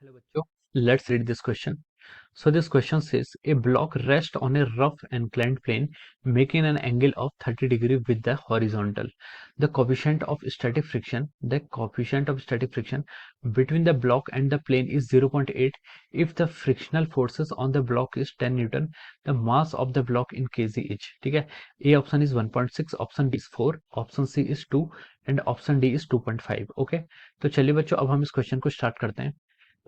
Hello, bachcho. Let's read this question. So this question says a block rests on a rough inclined plane making an angle of 30 degree with the horizontal. The coefficient of static friction between the block and the plane is 0.8. If the frictional forces on the block is 10 Newton, the mass of the block in kg each. ठीक है, A option is 1.6, option B is 4, option C is 2 and option D is 2.5. Okay, तो चलिए बच्चों अब हम इस question को start करते हैं।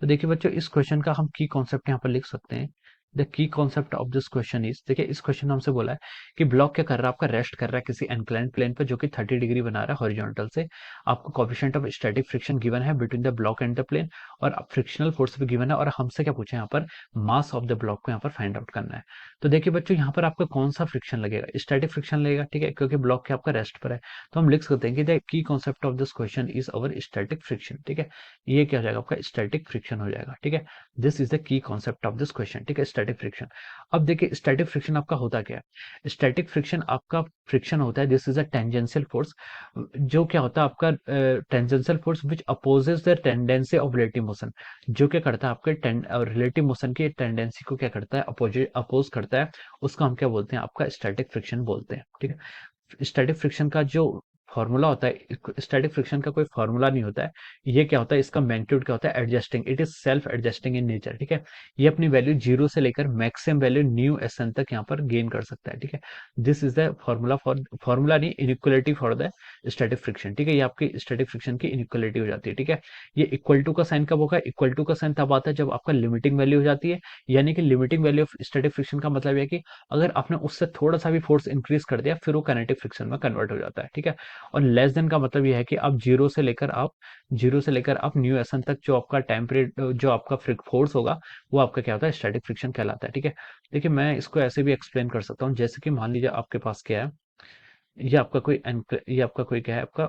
तो देखिए बच्चों इस क्वेश्चन का हम की कॉन्सेप्ट यहाँ पर लिख सकते हैं। The key concept of this question is, देखिए इस क्वेश्चन में हमसे बोला है कि ब्लॉक क्या कर रहा है, आपका रेस्ट कर रहा है किसी इंक्लाइंड प्लेन पे जो कि 30 डिग्री बना रहा है हॉरिजॉन्टल से। आपको coefficient of static friction given है between the block and the plane, और फ्रिक्शनल फोर्स भी गिवन है, और हमसे क्या पूछा है यहाँ पर, मास ऑफ द ब्लॉक को यहाँ पर फाइंड आउट करना है। तो देखिए बच्चों यहाँ पर आपका कौन सा फ्रिक्शन लगेगा, स्टैटिक फ्रिक्शन लगेगा, ठीक है, क्योंकि ब्लॉक क्या आपका रेस्ट पर है। तो हम लिख सकते हैं कि the key concept of this question is our static friction. ठीक है, ये क्या हो जाएगा, आपका स्टैटिक फ्रिक्शन हो जाएगा। ठीक है, this is the key concept of this question. ठीक है, स्टैटिक फ्रिक्शन। अब देखिए स्टैटिक फ्रिक्शन आपका होता क्या है। स्टैटिक फ्रिक्शन आपका फ्रिक्शन होता है, this is a tangential force, जो क्या होता है आपका tangential force which opposes the tendency of relative motion. जो क्या करता है आपके रिलेटिव मोशन की टेंडेंसी को क्या करता है, अपोज करता है। उसका हम क्या बोलते हैं, आपका स्टैटिक फ्रिक्शन बोलते हैं। ठीक है, स्टैटिक फ्रिक्शन का जो फॉर्मूला होता है, स्टैटिक फ्रिक्शन का कोई फॉर्मूला नहीं होता है। ये क्या होता है, इसका मैग्नीट्यूड क्या होता है, adjusting, it is self adjusting in nature. ठीक है, ये अपनी वैल्यू जीरो से लेकर maximum value mu s N तक यहाँ पर गेन कर सकता है। ठीक है, दिस इज द फॉर्मूला नहीं, inequality for the static friction. ठीक है, ये आपकी स्टैटिक फ्रिक्शन की इनइक्वलिटी हो जाती है। ठीक है, ये इक्वल टू का साइन कब होगा, इक्वल टू का साइन तब आता है जब आपका लिमिटिंग वैल्यू हो जाती है। यानी कि limiting value of static friction का मतलब है कि अगर आपने उससे थोड़ा सा भी फोर्स इंक्रीज कर दिया फिर वो काइनेटिक फ्रिक्शन में कन्वर्ट हो जाता है। ठीक है, और लेस देन का मतलब ये है कि आप जीरो से लेकर आप न्यू एसन तक जो आपका टाइम पीरियड, जो आपका फोर्स होगा, वो आपका क्या होता है, स्टैटिक फ्रिक्शन कहलाता है। ठीक है, देखिए मैं इसको ऐसे भी एक्सप्लेन कर सकता हूँ, जैसे कि मान लीजिए आपके पास क्या है, ये आपका कोई क्या है, आपका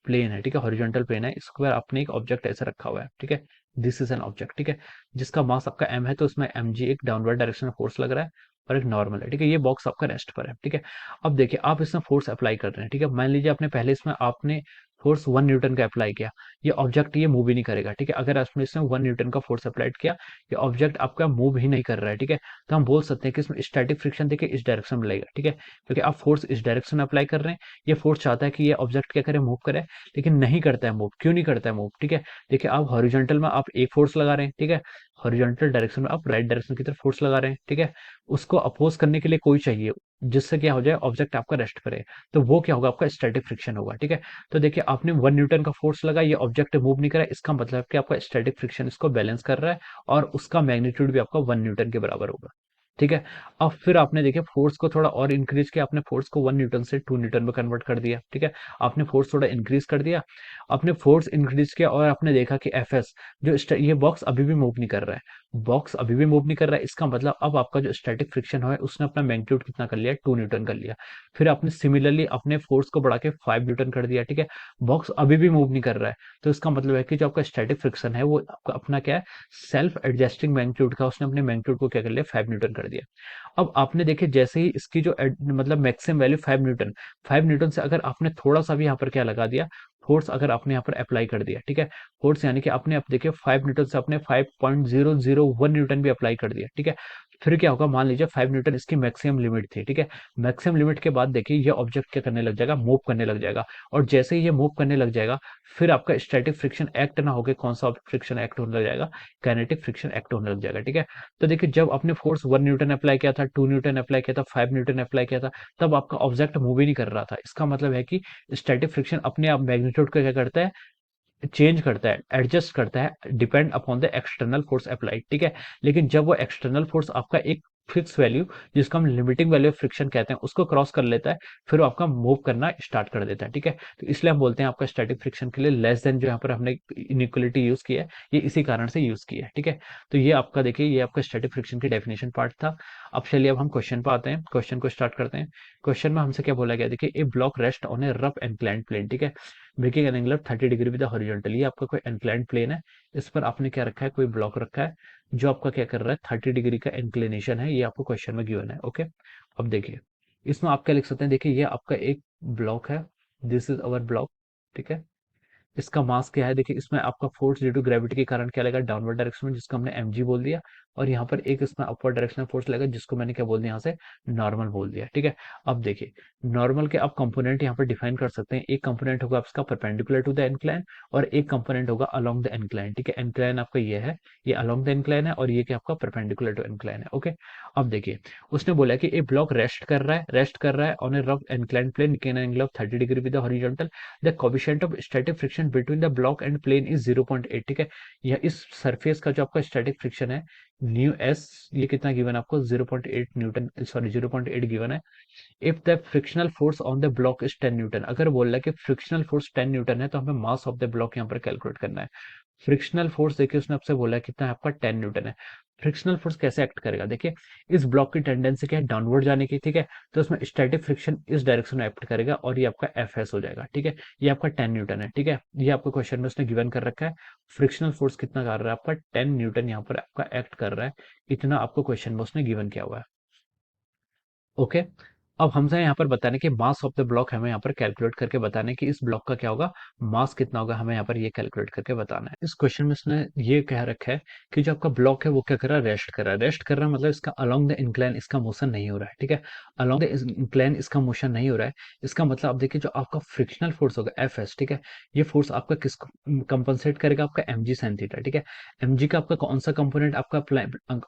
प्लेन है। ठीक है, हॉरिजॉन्टल प्लेन है, इसके ऊपर आपने एक ऑब्जेक्ट ऐसे रखा हुआ है। ठीक है, दिस इज एन ऑब्जेक्ट। ठीक है, जिसका मास आपका m है, तो उसमें mg एक डाउनवर्ड डायरेक्शन में फोर्स लग रहा है और एक नॉर्मल है। ठीक है, ये बॉक्स आपका रेस्ट पर है। ठीक है, अब देखिए आप इसमें फोर्स अप्लाई कर रहे हैं। ठीक है, मान लीजिए आपने पहले इसमें आपने फोर्स 1 न्यूटन का अप्लाई किया, ये ऑब्जेक्ट ये मूव ही नहीं करेगा। ठीक है, अगर आपने इसमें 1 न्यूटन का फोर्स अप्लाइड किया, ये ऑब्जेक्ट आपका मूव ही नहीं कर रहा है। ठीक है, तो हम बोल सकते हैं कि इसमें स्टैटिक फ्रिक्शन देखिए इस डायरेक्शन में लगेगा। ठीक है, क्योंकि आप फोर्स इस डायरेक्शन में अप्लाई कर रहे हैं, ये फोर्स चाहता है कि ये ऑब्जेक्ट क्या करे, मूव करे, लेकिन नहीं करता है मूव। क्यों नहीं करता है मूव, ठीक है, देखिए आप हॉरिजॉन्टल में आप एक फोर्स लगा रहे हैं। ठीक है, हॉरिजॉन्टल डायरेक्शन में आप राइट डायरेक्शन की तरफ फोर्स लगा रहे हैं। ठीक है, उसको अपोज करने के लिए कोई चाहिए, जिससे क्या हो जाए, ऑब्जेक्ट आपका रेस्ट करे, तो वो क्या होगा, आपका स्टैटिक फ्रिक्शन होगा। ठीक है, तो देखिए आपने 1 न्यूटन का फोर्स लगा, ये ऑब्जेक्ट मूव नहीं करा, इसका मतलब कि आपका स्टैटिक फ्रिक्शन इसको बैलेंस कर रहा है, और उसका मैग्नीट्यूड भी आपका 1 न्यूटन के बराबर होगा। ठीक है, अब फिर आपने देखिए फोर्स को थोड़ा और इंक्रीज किया, आपने फोर्स को 1 न्यूटन से 2 न्यूटन में कन्वर्ट कर दिया। ठीक है, आपने फोर्स थोड़ा इंक्रीज कर दिया, आपने फोर्स इंक्रीज किया, और आपने देखा कि एफ एस ये बॉक्स अभी भी मूव नहीं कर रहा है, बॉक्स अभी भी मूव नहीं कर रहा है, इसका मतलब अब आपका जो स्टैटिक फ्रिक्शन है उसने अपना मैग्नीट्यूड कितना कर लिया, 2 न्यूटन कर लिया। फिर आपने सिमिलरली अपने फोर्स को बढ़ा के 5 न्यूटन कर दिया। ठीक है, बॉक्स अभी भी मूव नहीं कर रहा है, तो इसका मतलब है कि जो आपका स्टैटिक फ्रिक्शन है वो आपका अपना क्या है, सेल्फ एडजस्टिंग मैग्नीट्यूड का, उसने अपने मैग्नीट्यूड को क्या कर लिया, 5 न्यूटन कर दिया। अब आपने देखिए जैसे ही इसकी जो मतलब मैक्सिमम वैल्यू 5 न्यूटन, 5 न्यूटन से अगर आपने थोड़ा सा भी यहाँ पर क्या लगा दिया, फोर्स अगर आपने यहाँ पर अप्लाई कर दिया, ठीक है, फोर्स यानी कि आपने, आप देखिए 5 न्यूटन से आपने 5.001 न्यूटन भी अप्लाई कर दिया। ठीक है, फिर क्या होगा, मान लीजिए 5 न्यूटन इसकी मैक्सिमम लिमिट थी। ठीक है, मैक्सिमम लिमिट के बाद देखिए ये ऑब्जेक्ट क्या करने लग जाएगा, मूव करने लग जाएगा, और जैसे ही ये मूव करने लग जाएगा, फिर आपका स्टैटिक फ्रिक्शन एक्ट ना होकर कौन सा फ्रिक्शन एक्ट होने लग जाएगा, काइनेटिक फ्रिक्शन एक्ट होने लग जाएगा। ठीक है, तो देखिए जब आपने फोर्स 1 न्यूटन अप्लाई किया था, 2 न्यूटन अप्लाई किया था, 5 न्यूटन अप्लाई किया था, तब आपका ऑब्जेक्ट मूव ही नहीं कर रहा था। इसका मतलब है कि स्टैटिक फ्रिक्शन अपने आप मैग्नीट्यूड को क्या करता है, चेंज करता है, एडजस्ट करता है, depend upon the external force applied. ठीक है, लेकिन जब वो एक्सटर्नल फोर्स आपका एक फिक्स वैल्यू, जिसको हम लिमिटिंग वैल्यू ऑफ फ्रिक्शन कहते हैं, उसको क्रॉस कर लेता है, फिर वो आपका मूव करना स्टार्ट कर देता है। ठीक है, तो इसलिए हम बोलते हैं आपका स्टैटिक फ्रिक्शन के लिए लेस देन, जो यहाँ पर हमने इनइक्वलिटी यूज किया है, ये इसी कारण से यूज किया है। ठीक है, तो ये आपका देखिए, ये आपका स्टैटिक फ्रिक्शन की डेफिनेशन पार्ट था। अब चलिए अब हम क्वेश्चन पर आते हैं, क्वेश्चन को स्टार्ट करते हैं। क्वेश्चन में हमसे क्या बोला गया, देखिए a block rest on a rough inclined plane. ठीक है, making an angle of 30 degree with horizontal, ये आपका कोई इंक्लाइंड प्लेन है, इस पर आपने क्या रखा है, कोई ब्लॉक रखा है, जो आपका क्या कर रहा है, 30 डिग्री का इंक्लिनेशन है, ये आपको क्वेश्चन में गिवन है। ओके, अब देखिए इसमें आप क्या लिख सकते हैं, देखिए ये आपका एक ब्लॉक है, दिस इज अवर ब्लॉक। ठीक है, इसका मास क्या है, देखिए इसमें आपका फोर्स ड्यू टू ग्रेविटी के कारण क्या लगेगा, डाउनवर्ड डायरेक्शन में, जिसको हमने mg बोल दिया। और यहाँ पर एक इसमें अपवर्ड डायरेक्शन फोर्स लगेगा, जिसको मैंने क्या बोल दिया यहाँ से, नॉर्मल बोल दिया, ठीक है। अब देखिए नॉर्मल के आप कंपोनेंट यहाँ पर डिफाइन कर सकते हैं। एक कंपोनेंट होगा आपका परपेंडिकुलर टू द इंक्लाइन, और एक कंपोनेंट होगा अलोंग द इंक्लाइन, ठीक है। इंक्लाइन आपका ये है, ये अलोंग द इंक्लाइन है, और ये क्या आपका परपेंडिकुलर टू इंक्लाइन है, ओके। अब देखिए उसने बोला कि ए ब्लॉक रेस्ट कर रहा है on a rough incline plane in angle of 30 degree with the horizontal, the coefficient of static friction between the block and plane is 0.8, ठीक है। यह इस सरफेस का जो आपका स्टैटिक फ्रिक्शन है न्यू एस, ये कितना गिवन है आपको, 0.8 न्यूटन, सॉरी 0.8 गिवन है। If the frictional force on the block is 10 newton, अगर बोल रहा है कि फ्रिक्शनल फोर्स 10 न्यूटन है, तो हमें मास ऑफ द ब्लॉक यहाँ पर कैलकुलेट करना है। फ्रिक्शनल फोर्स देखिए उसने आपसे बोला है कितना है आपका, 10 न्यूटन है। फ्रिक्शनल फोर्स कैसे एक्ट करेगा, देखिए इस ब्लॉक की टेंडेंसी क्या है, डाउनवर्ड जाने की, ठीक है। तो उसमें स्टैटिक फ्रिक्शन इस डायरेक्शन में एक्ट करेगा, और ये आपका एफ एस हो जाएगा, ठीक है। ये आपका 10 न्यूटन है, ठीक है। ये आपको क्वेश्चन में उसने गिवन कर रखा है। फ्रिक्शनल फोर्स कितना कर रहा है आपका, 10 न्यूटन यहाँ पर आपका एक्ट कर रहा है। इतना आपको क्वेश्चन में उसने गिवन किया हुआ है, ओके। अब हमसे यहाँ पर बताने कि मास ऑफ द ब्लॉक हमें यहाँ पर कैलकुलेट करके बताने कि इस ब्लॉक का क्या होगा, मास कितना होगा, हमें यहाँ पर ये कैलकुलेट करके बताना है। इस क्वेश्चन में इसने ये कह रखा है कि जो आपका ब्लॉक है वो क्या कर रहा है, रेस्ट कर रहा है। रेस्ट कर रहा है मतलब इसका अलोंग द इंक्लाइन इसका मोशन नहीं हो रहा है, ठीक है। अलोंग द इंक्लाइन इसका मोशन नहीं हो रहा है। इसका मतलब आप देखिए जो आपका फ्रिक्शनल फोर्स होगा एफ एस, ठीक है, ये फोर्स आपका किसको कंपनसेट करेगा, आपका एम जी साइन थीटा, ठीक है। एम जी का आपका कौन सा कंपोनेंट आपका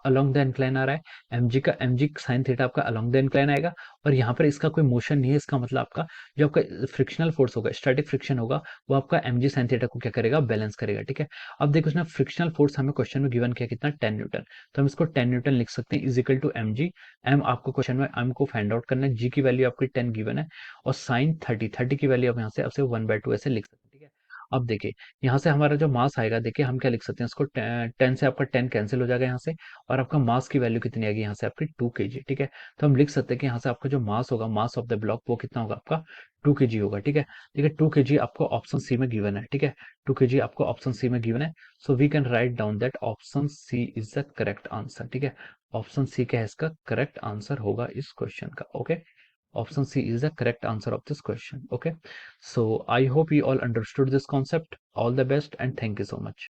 अलोंग द इंक्लाइन आ रहा है, एम जी का एम जी साइन थीटा आपका अलोंग द इंक्लाइन आएगा। और यहाँ पर इसका कोई मोशन नहीं है, इसका मतलब आपका जो आपका फ्रिक्शनल फोर्स होगा, स्टैटिक फ्रिक्शन होगा, वो आपका एम जी साइन थीटा को क्या करेगा, बैलेंस करेगा, ठीक है। अब देखो उसने फ्रिक्शनल फोर्स हमें क्वेश्चन में गिवन किया कितना, 10 न्यूटन। तो हम इसको 10 न्यूटन लिख सकते हैं is equal to m g. M आपको क्वेश्चन में एम को फाइंड आउट करना है, जी की वैल्यू आपकी 10 गिवन है, और साइन 30 की वैल्यू आप यहाँ से आपसे 1/2 ऐसे लिख सकते हैं, ठीक है। अब देखिए यहाँ से हमारा जो मास आएगा, देखिए हम क्या लिख सकते हैं इसको, 10 से आपका 10 कैंसिल हो जाएगा यहाँ से, और आपका मास की वैल्यू कितनी आएगी यहाँ से आपकी 2 kg, ठीक है। तो हम लिख सकते हैं कि यहाँ से आपका जो मास होगा, मास ऑफ द ब्लॉक, वो कितना होगा आपका, 2 kg होगा, ठीक है। ठीक है, 2 kg आपको ऑप्शन सी में गिवन है, ठीक है। 2 kg आपको ऑप्शन सी में गिवन है। So we can write down that option C is the correct answer, ठीक है। ऑप्शन सी क्या है इसका करेक्ट आंसर होगा इस क्वेश्चन का, okay. Option C is the correct answer of this question, okay. So I hope you all understood this concept. All the best and thank you so much.